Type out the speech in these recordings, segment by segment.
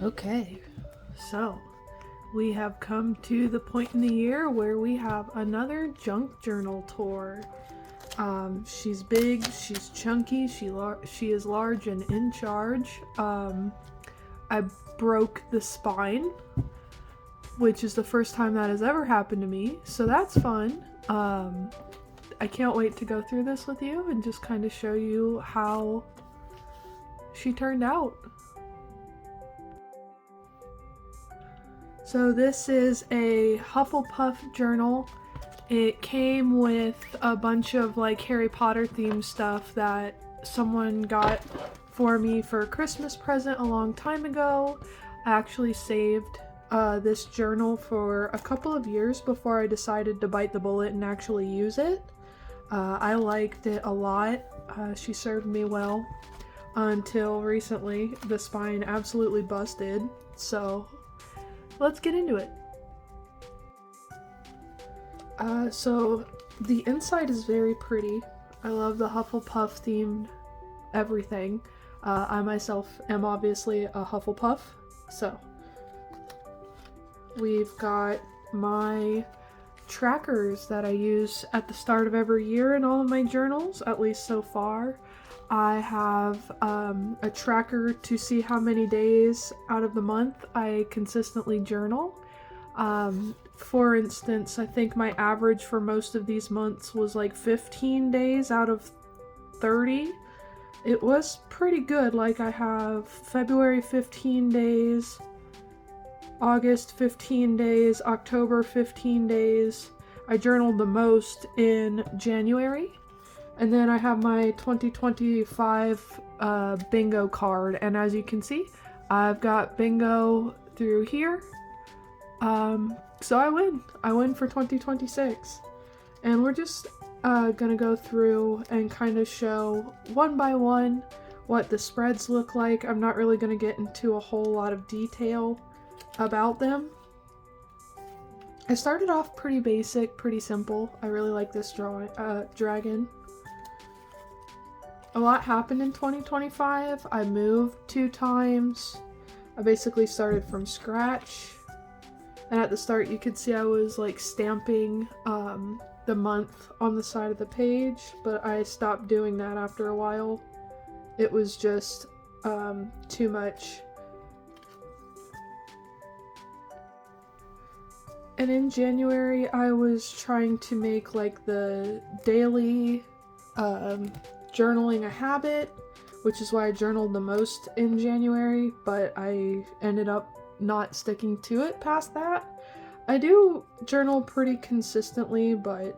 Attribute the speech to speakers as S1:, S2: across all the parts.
S1: Okay, so we have come to the point in the year where we have another junk journal tour. She's big, she's chunky, she is large and in charge. I broke the spine, which is the first time that has ever happened to me, so that's fun. I can't wait to go through this with you and just kind of show you how she turned out. So this is a Hufflepuff journal. It came with a bunch of like Harry Potter themed stuff that someone got for me for a Christmas present a long time ago. I actually saved this journal for a couple of years before I decided to bite the bullet and actually use it. I liked it a lot. She served me well until recently. The spine absolutely busted, so let's get into it. So the inside is very pretty. I love the Hufflepuff themed everything. I myself am obviously a Hufflepuff, so we've got my trackers that I use at the start of every year in all of my journals, at least so far. I have a tracker to see how many days out of the month I consistently journal. For instance, I think my average for most of these months was like 15 days out of 30. It was pretty good. Like I have February 15 days, August 15 days, October 15 days. I journaled the most in January. And then I have my 2025 bingo card. And as you can see, I've got bingo through here. So I win for 2026. And we're just gonna go through and kind of show one by one what the spreads look like. I'm not really gonna get into a whole lot of detail about them. I started off pretty basic, pretty simple. I really like this dragon. A lot happened in 2025. I moved 2 times. I basically started from scratch. And at the start you could see I was like stamping the month on the side of the page, but I stopped doing that after a while. It was just too much. And in January I was trying to make like the daily journaling a habit, which is why I journaled the most in January, but I ended up not sticking to it past that. I do journal pretty consistently, but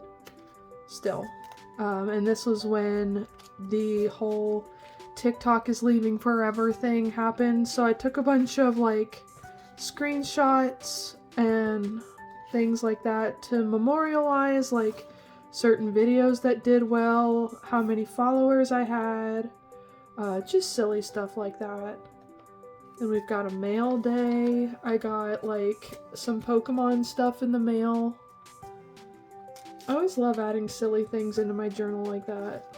S1: still. And this was when the whole TikTok is leaving forever thing happened, so I took a bunch of like screenshots and things like that to memorialize like certain videos that did well, how many followers I had, just silly stuff like that. Then we've got a mail day. I got like some Pokemon stuff in the mail. I always love adding silly things into my journal like that.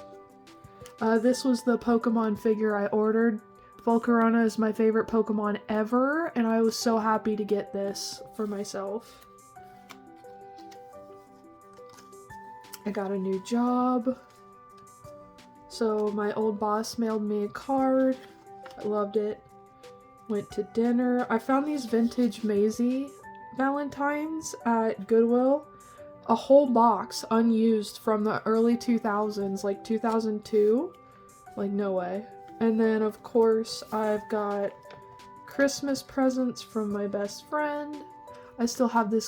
S1: This was the Pokemon figure I ordered. Volcarona is my favorite Pokemon ever, and I was so happy to get this for myself. I got a new job. So my old boss mailed me a card. I loved it. Went to dinner. I found these vintage Maisie Valentines at Goodwill. A whole box unused from the early 2000s, like 2002. Like, no way. And then, of course, I've got Christmas presents from my best friend. I still have this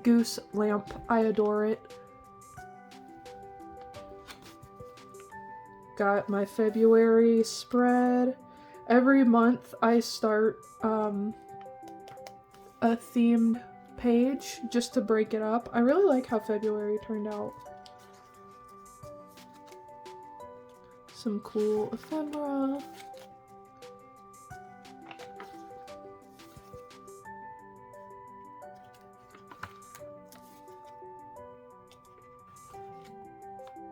S1: goose lamp. I adore it. Got my February spread. Every month I start a themed page just to break it up. I really like how February turned out. Some cool ephemera.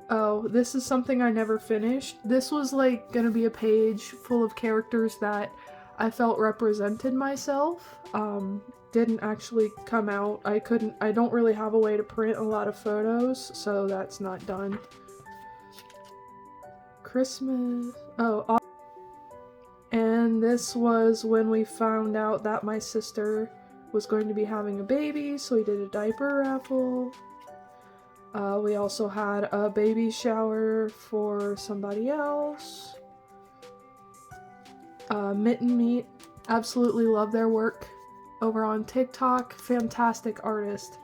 S1: Oh, this is something I never finished. This was like gonna be a page full of characters that I felt represented myself. Didn't actually come out. I don't really have a way to print a lot of photos, so that's not done. Christmas. Oh, and this was when we found out that my sister was going to be having a baby, so we did a diaper raffle. We also had a baby shower for somebody else. Mitten Meat, absolutely love their work over on TikTok. Fantastic artist.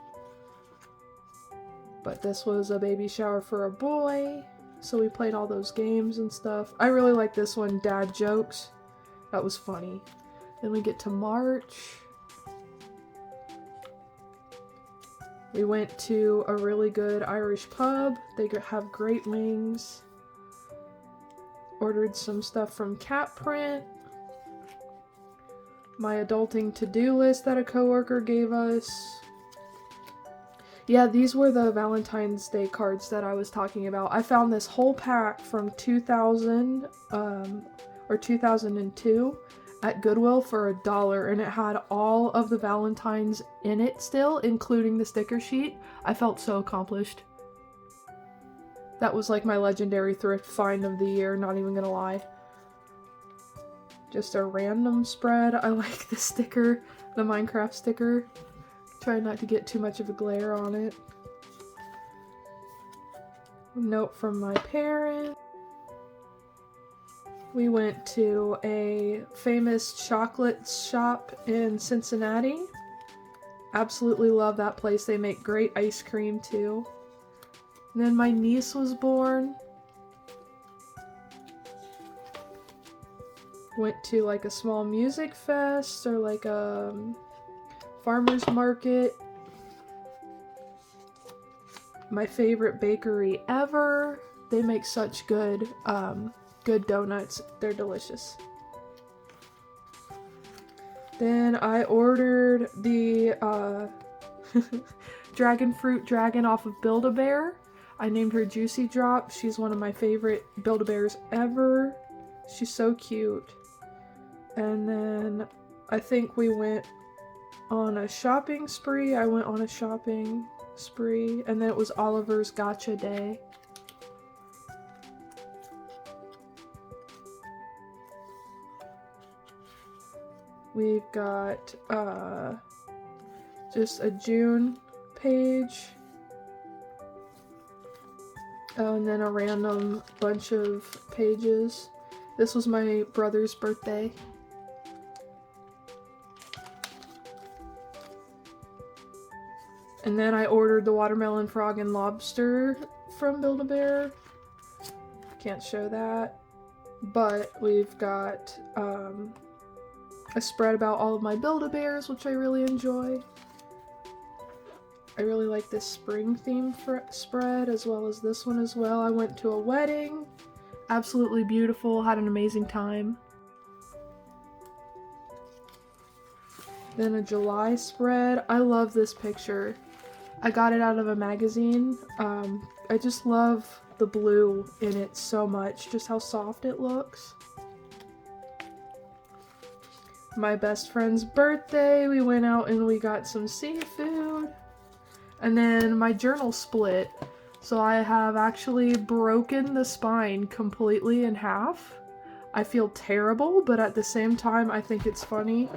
S1: But this was a baby shower for a boy, so we played all those games and stuff. I really like this one, Dad Jokes. That was funny. Then we get to March. We went to a really good Irish pub. They have great wings. Ordered some stuff from Cat Print. My adulting to-do list that a coworker gave us. Yeah, these were the Valentine's Day cards that I was talking about. I found this whole pack from 2000 or 2002 at Goodwill for $1, and it had all of the Valentines in it still, including the sticker sheet. I felt so accomplished. That was like my legendary thrift find of the year, not even gonna lie. Just a random spread. I like the sticker, the Minecraft sticker. Try not to get too much of a glare on it. Note from my parents. We went to a famous chocolate shop in Cincinnati. Absolutely love that place. They make great ice cream too. And then my niece was born. Went to like a small music fest or like a farmer's market. My favorite bakery ever. They make such good donuts. They're delicious. Then I ordered the dragon fruit dragon off of Build-A-Bear. I named her Juicy Drop. She's one of my favorite Build-A-Bears ever. She's so cute. And then I think we went on a shopping spree. I went on a shopping spree. And then it was Oliver's Gotcha Day. We've got just a June page. Oh, and then a random bunch of pages. This was my brother's birthday. And then I ordered the watermelon frog and lobster from Build-A-Bear. Can't show that. But we've got a spread about all of my Build-A-Bears, which I really enjoy. I really like this spring theme spread, as well as this one as well. I went to a wedding. Absolutely beautiful. Had an amazing time. Then a July spread. I love this picture. I got it out of a magazine. I just love the blue in it so much. Just how soft it looks. My best friend's birthday. We went out and we got some seafood. And then my journal split. So I have actually broken the spine completely in half. I feel terrible, but at the same time, I think it's funny.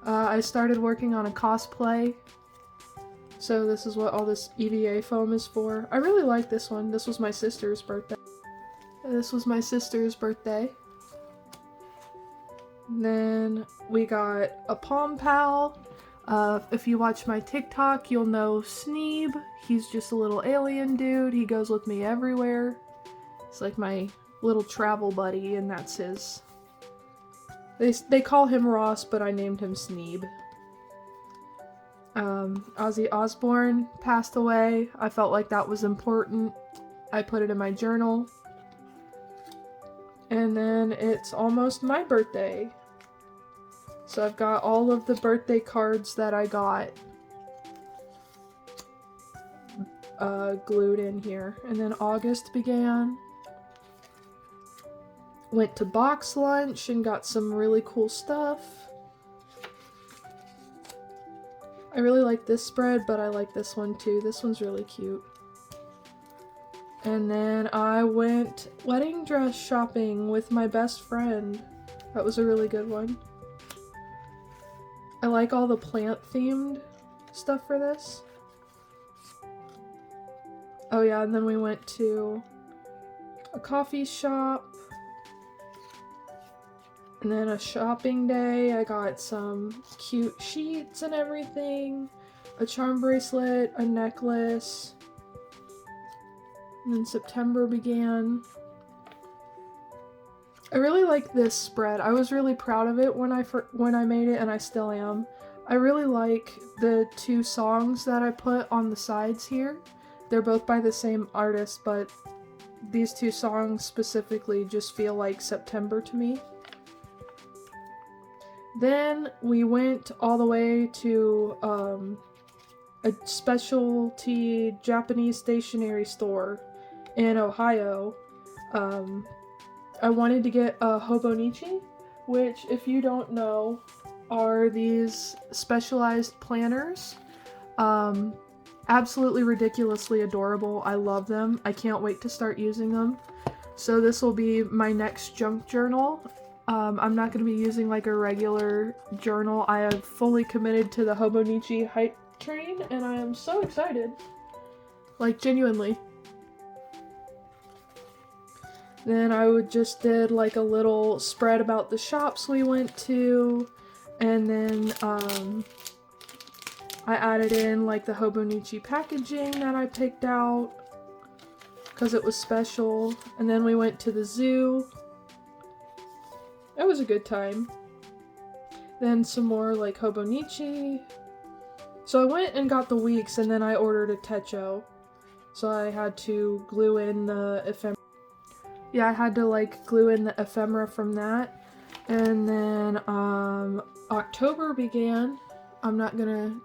S1: I started working on a cosplay. So this is what all this EVA foam is for. I really like this one. This was my sister's birthday. This was my sister's birthday. And then we got a Palm Pal. If you watch my TikTok, you'll know Sneeb. He's just a little alien dude. He goes with me everywhere. It's like my little travel buddy, and that's his. They call him Ross, but I named him Sneeb. Ozzy Osbourne passed away. I felt like that was important. I put it in my journal. And then it's almost my birthday. So I've got all of the birthday cards that I got glued in here. And then August began. went to Box Lunch and got some really cool stuff. I really like this spread, but I like this one too. This one's really cute. And then I went wedding dress shopping with my best friend. That was a really good one. I like all the plant themed stuff for this. Oh yeah, and then we went to a coffee shop. And then a shopping day, I got some cute sheets and everything, a charm bracelet, a necklace, and then September began. I really like this spread. I was really proud of it when I made it, and I still am. I really like the 2 songs that I put on the sides here. They're both by the same artist, but these 2 songs specifically just feel like September to me. Then we went all the way to a specialty Japanese stationery store in Ohio. I wanted to get a Hobonichi, which, if you don't know, are these specialized planners. Absolutely ridiculously adorable. I love them. I can't wait to start using them. So this will be my next junk journal. I'm not going to be using like a regular journal. I have fully committed to the Hobonichi hype train, and I am so excited. Like, genuinely. Then I just did like a little spread about the shops we went to, and then I added in like the Hobonichi packaging that I picked out because it was special. And then we went to the zoo. It was a good time. Then some more like Hobonichi. So I went and got the weeks, and then I ordered a techo. So I had to glue in the ephemera. Yeah, I had to like glue in the ephemera from that. And then October began. I'm not gonna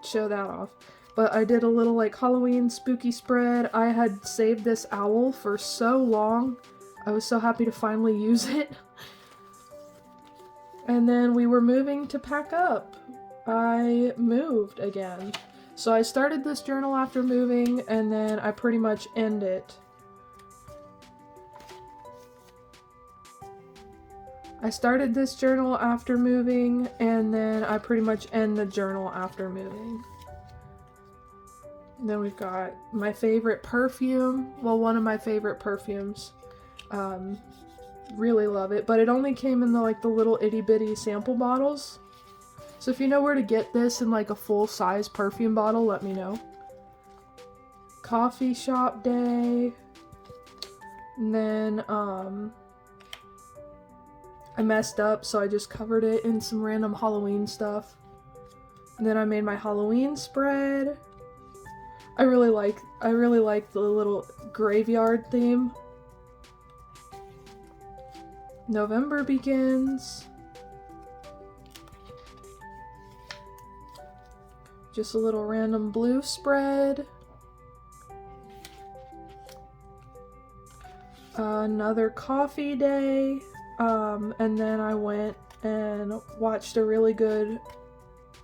S1: show that off. But I did a little like Halloween spooky spread. I had saved this owl for so long. I was so happy to finally use it. And then we were moving to pack up. I moved again. So I started this journal after moving, and then I pretty much end it. I started this journal after moving, and then I pretty much end the journal after moving. And then we've got my favorite perfume. Well, one of my favorite perfumes. Really love it, but it only came in the like the little itty bitty sample bottles. So if you know where to get this in like a full size perfume bottle, let me know. Coffee shop day. And then I messed up, so I just covered it in some random Halloween stuff. And then I made my Halloween spread. I really like the little graveyard theme. November begins. Just a little random blue spread. Another coffee day. And then I went and watched a really good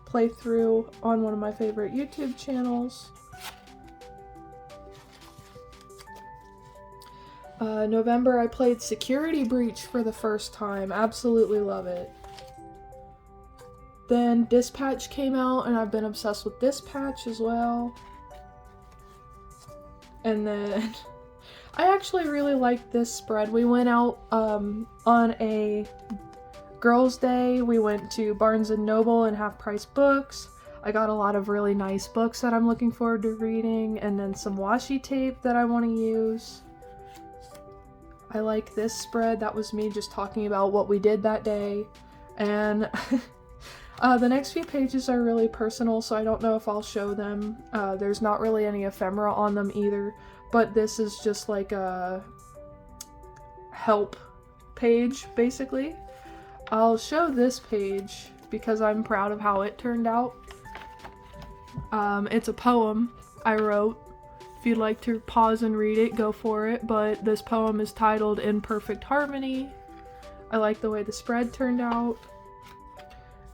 S1: playthrough on one of my favorite YouTube channels. November, I played Security Breach for the first time. Absolutely love it. Then Dispatch came out, and I've been obsessed with Dispatch as well. And then I actually really liked this spread. We went out on a girls' day. We went to Barnes & Noble and Half Price Books. I got a lot of really nice books that I'm looking forward to reading, and then some washi tape that I want to use. I like this spread. That was me just talking about what we did that day. And the next few pages are really personal, so I don't know if I'll show them. There's not really any ephemera on them either, but this is just like a help page, basically. I'll show this page because I'm proud of how it turned out. It's a poem I wrote, If you'd like to pause and read it, go for it, but this poem is titled In Perfect Harmony. I like the way the spread turned out.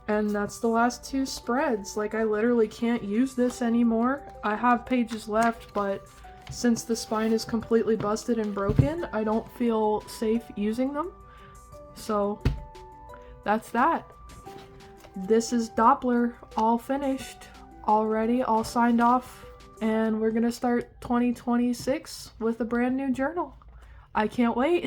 S1: And that's the last 2 spreads. Like, I literally can't use this anymore. I have pages left, but since the spine is completely busted and broken, I don't feel safe using them. So, that's that. This is Doppler, all finished, all ready, all signed off, and we're gonna start 2026 with a brand new journal. I can't wait.